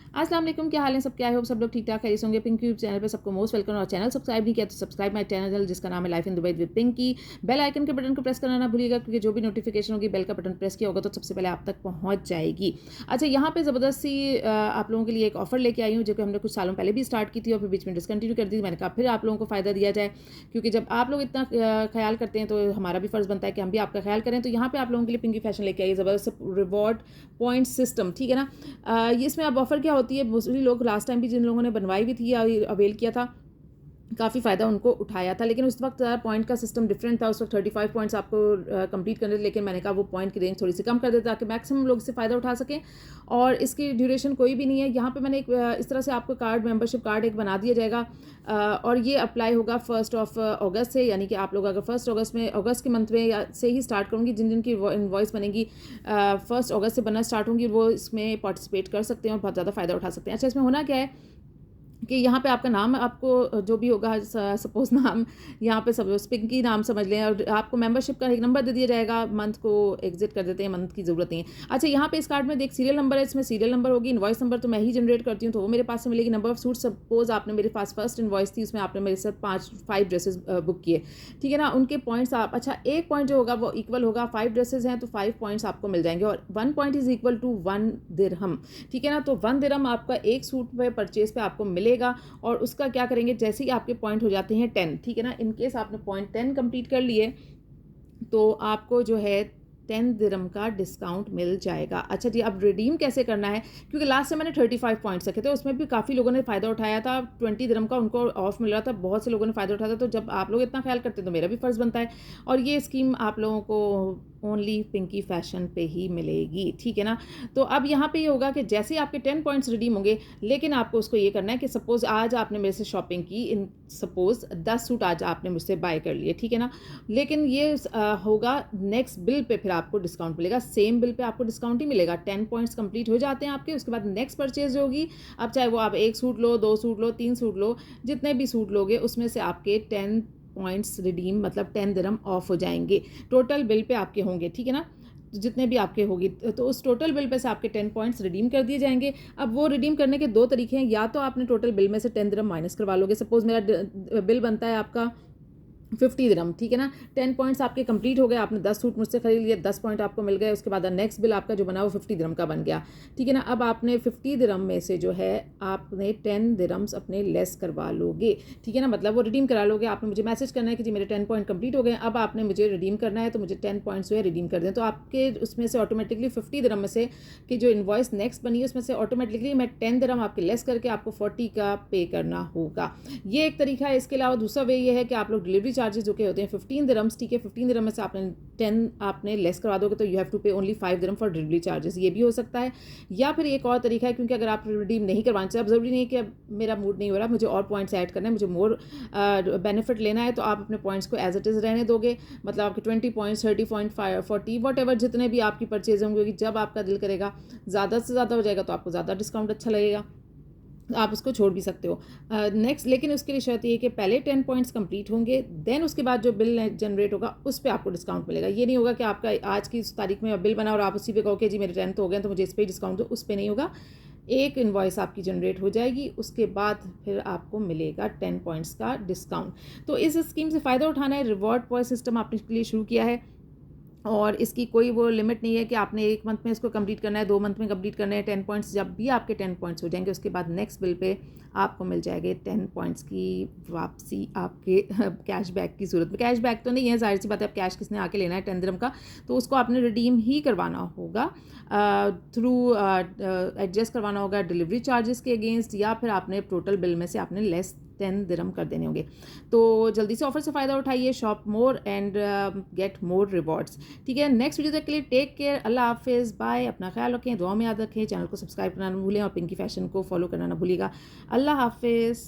अस्सलाम वालेकुम, क्या हाल है सब? क्या हो सब लोग ठीक ठाक खैरियत होंगे। पिंकी यूट्यूब चैनल पे सबको मोस्ट वेलकम। और चैनल सब्सक्राइब नहीं किया तो सब्सक्राइब माय चैनल जिसका नाम है life in Dubai with Pinky. Bell icon के बटन को प्रेस करना ना भूलिएगा, क्योंकि जो भी नोटिफिकेशन होगी बेल का बटन प्रेस किया होगा तो सबसे पहले आप तक पहुंच जाएगी। अच्छा, यहाँ पे ज़बरदस्त सी आप लोगों के लिए एक ऑफर लेके आई हूँ, जो कि हमने कुछ सालों पहले भी स्टार्ट की थी और फिर बीच में डिसकंटिन्यू कर दी। मैंने कहा फिर आप लोगों को फ़ायदा दिया जाए, क्योंकि जब आप लोग इतना ख्याल करते हैं तो हमारा भी फ़र्ज़ बनता है कि हम भी आपका ख्याल करें। तो यहाँ पे आप लोगों के लिए पिंकी फैशन लेके आई ज़बरदस्त रिवॉर्ड पॉइंट सिस्टम, ठीक है ना। ये इसमें अब ऑफर क्या होती है, मोस्टली लोग लास्ट टाइम भी जिन लोगों ने बनवाई भी थी या अवेल किया था, काफ़ी फ़ायदा उनको उठाया था। लेकिन उस वक्त पॉइंट का सिस्टम डिफरेंट था। उस वक्त 35 पॉइंट्स आपको कंप्लीट करने थे, लेकिन मैंने कहा वो पॉइंट की रेंज थोड़ी सी कम कर देता ताकि मैक्सिमम लोग इससे फ़ायदा उठा सकें। और इसकी ड्यूरेशन कोई भी नहीं है। यहाँ पे मैंने एक इस तरह से आपको कार्ड, मेंबरशिप कार्ड एक बना दिया जाएगा, और ये अप्लाई होगा 1 अगस्त से। यानी कि आप लोग अगर 1 अगस्त में, अगस्त के मंथ में से ही स्टार्ट करूँगी, जिन जिन की इन्वॉइस बनेगी 1 अगस्त से बनना स्टार्ट होंगी, वो इसमें पार्टिसिपेट कर सकते हैं और बहुत ज़्यादा फ़ायदा उठा सकते हैं। अच्छा, इसमें होना क्या है कि यहाँ पे आपका नाम, आपको जो भी होगा, सपोज नाम यहाँ पे सब पिंकी नाम समझ लें, और आपको मेंबरशिप का एक नंबर दे दिया जाएगा। मंथ को एग्जिट कर देते हैं, मंथ की ज़रूरत नहीं है। अच्छा, यहाँ पे इस कार्ड में देख सीरियल नंबर है, इसमें सीरियल नंबर होगी। इनवॉइस नंबर तो मैं ही जनरेट करती हूँ, तो वो मेरे पास से मिलेगी। नंबर ऑफ सूट, सपोज आपने मेरे पास फर्स्ट इनवॉइस थी, उसमें आपने मेरे साथ 5 ड्रेसेस बुक किए, ठीक है ना। उनके पॉइंट्स आप, अच्छा, एक पॉइंट जो होगा वो इक्वल होगा, 5 ड्रेसेस हैं तो 5 पॉइंट्स आपको मिल जाएंगे, और 1 पॉइंट इज इक्वल टू 1 दिरहम, ठीक है ना। तो 1 दिरहम आपका एक सूट पे परचेज पे आपको मिलेगा। और उसका क्या करेंगे, जैसे ही आपके पॉइंट हो जाते हैं 10, ठीक है ना, इन केस आपने पॉइंट 10 कंप्लीट कर लिए तो आपको जो है 10 दिरहम का डिस्काउंट मिल जाएगा। अच्छा जी, अब रिडीम कैसे करना है, क्योंकि लास्ट से मैंने 35 पॉइंट्स रखे थे, उसमें भी काफ़ी लोगों ने फ़ायदा उठाया था। 20 दिरहम का उनको ऑफ मिल रहा था, बहुत से लोगों ने फ़ायदा उठाया था। तो जब आप लोग इतना ख्याल करते हैं तो मेरा भी फ़र्ज़ बनता है। और ये स्कीम आप लोगों को ओनली पिंकी फैशन पे ही मिलेगी, ठीक है ना। तो अब यहाँ पे ये होगा कि जैसे ही आपके 10 पॉइंट्स रिडीम होंगे, लेकिन आपको उसको ये करना है कि सपोज़ आज आपने मेरे से शॉपिंग की, इन सपोज़ 10 सूट आज आपने मुझसे बाय कर लिए, ठीक है ना। लेकिन ये होगा नेक्स्ट बिल पे, फिर आपको डिस्काउंट मिलेगा। सेम बिल पे आपको डिस्काउंट ही मिलेगा। 10 पॉइंट्स कंप्लीट हो जाते हैं आपके, उसके बाद नेक्स्ट परचेज होगी। अब चाहे वो आप 1 सूट लो, 2 सूट लो, 3 सूट लो, जितने भी सूट लोगे उसमें से आपके 10 पॉइंट्स रिडीम, मतलब 10 दिरहम ऑफ हो जाएंगे। टोटल बिल पे आपके होंगे, ठीक है ना, जितने भी आपके होगी, तो उस टोटल बिल पे से आपके 10 पॉइंट्स रिडीम कर दिए जाएंगे। अब वो रिडीम करने के 2 तरीके हैं। या तो आपने टोटल बिल में से 10 दिरहम माइनस करवा लोगे। सपोज मेरा बिल बनता है आपका 50 दिरहम, ठीक है ना। 10 पॉइंट्स आपके कंप्लीट हो गए, आपने 10 सूट मुझसे खरीद लिए, 10 पॉइंट आपको मिल गए। उसके बाद नेक्स्ट बिल आपका जो बना वो 50 दिरहम का बन गया, ठीक है ना। अब आपने 50 दिरहम में से जो है आपने 10 दिरहम्स अपने लेस करवा लोगे, ठीक है ना, मतलब वो रिडीम करा लोगे। आपने मुझे मैसेज करना है कि जी मेरे 10 पॉइंट कंप्लीट हो गए, अब आपने मुझे रिडीम करना है, तो मुझे 10 पॉइंट्स जो है रिडीम कर दें। तो आपके उसमें से ऑटोमेटिकली 50 दिरहम में से कि जो इन्वॉइस नेक्स्ट बनी है उसमें से ऑटोमेटिकली मैं 10 दिरहम आपके लेस करके आपको 40 का पे करना होगा। ये एक तरीका है। इसके अलावा दूसरा वे ये है कि आप लोग डिलीवरी चार्जेस जो कि होते हैं 15 दिरहम्स, ठीक है, 15 दिरहम में से आपने 10 आपने लेस करवा दोगे, तो यू हैव टू पे only 5 dirham for delivery charges. ये भी हो सकता है। या फिर एक और तरीका है, क्योंकि अगर आप रिडीम नहीं करवाना चाहते, अब ज़रूरी नहीं है कि अब मेरा मूड नहीं हो रहा, मुझे और पॉइंट्स ऐड करना है, मुझे मोर बेनिफिट लेना है, तो आप अपने पॉइंट्स को एज इट इज़ रहने दोगे। मतलब आपके 20 पॉइंट्स, 30 पॉइंट, 40 वट एवर जितने भी आपकी परचेज होंगे, जब आपका दिल करेगा ज़्यादा से ज़्यादा हो जाएगा तो आपको ज़्यादा डिस्काउंट अच्छा लगेगा, आप उसको छोड़ भी सकते हो। नेक्स्ट, लेकिन उसके लिए शर्त ये है कि पहले 10 पॉइंट्स कंप्लीट होंगे, देन उसके बाद जो बिल जनरेट होगा उस पर आपको डिस्काउंट मिलेगा। ये नहीं होगा कि आपका आज की तारीख में बिल बना और आप उसी पे कहो कि जी मेरे 10 तो हो गए तो मुझे इस पर डिस्काउंट दो, उस पर नहीं होगा। एक इन्वॉइस आपकी जनरेट हो जाएगी, उसके बाद फिर आपको मिलेगा 10 पॉइंट्स का डिस्काउंट। तो इस स्कीम से फ़ायदा उठाना है। रिवॉर्ड पॉइंट सिस्टम आपने इसके लिए शुरू किया है, और इसकी कोई वो लिमिट नहीं है कि आपने 1 मंथ में इसको कंप्लीट करना है, 2 मंथ में कंप्लीट करना है। 10 पॉइंट्स, जब भी आपके 10 पॉइंट्स हो जाएंगे उसके बाद नेक्स्ट बिल पे आपको मिल जाएंगे 10 पॉइंट्स की वापसी आपके कैशबैक की सूरत में। कैशबैक तो नहीं है, जाहिर सी बात है, अब कैश किसने आके लेना है 10 दिरहम का, तो उसको आपने रिडीम ही करवाना होगा थ्रू एडजस्ट करवाना होगा डिलीवरी चार्जेस के अगेंस्ट, या फिर आपने टोटल बिल में से आपने लेस 10 दिरहम कर देने होंगे। तो जल्दी से ऑफर से फ़ायदा उठाइए, shop more and get more rewards, ठीक है। नेक्स्ट वीडियो तक के लिए टेक केयर, अल्लाह हाफिज़, बाय। अपना ख्याल रखें, दुआ में याद रखें, चैनल को सब्सक्राइब करना ना भूलें और पिंकी फैशन को फॉलो करना ना भूलिएगा। अल्लाह हाफिज़।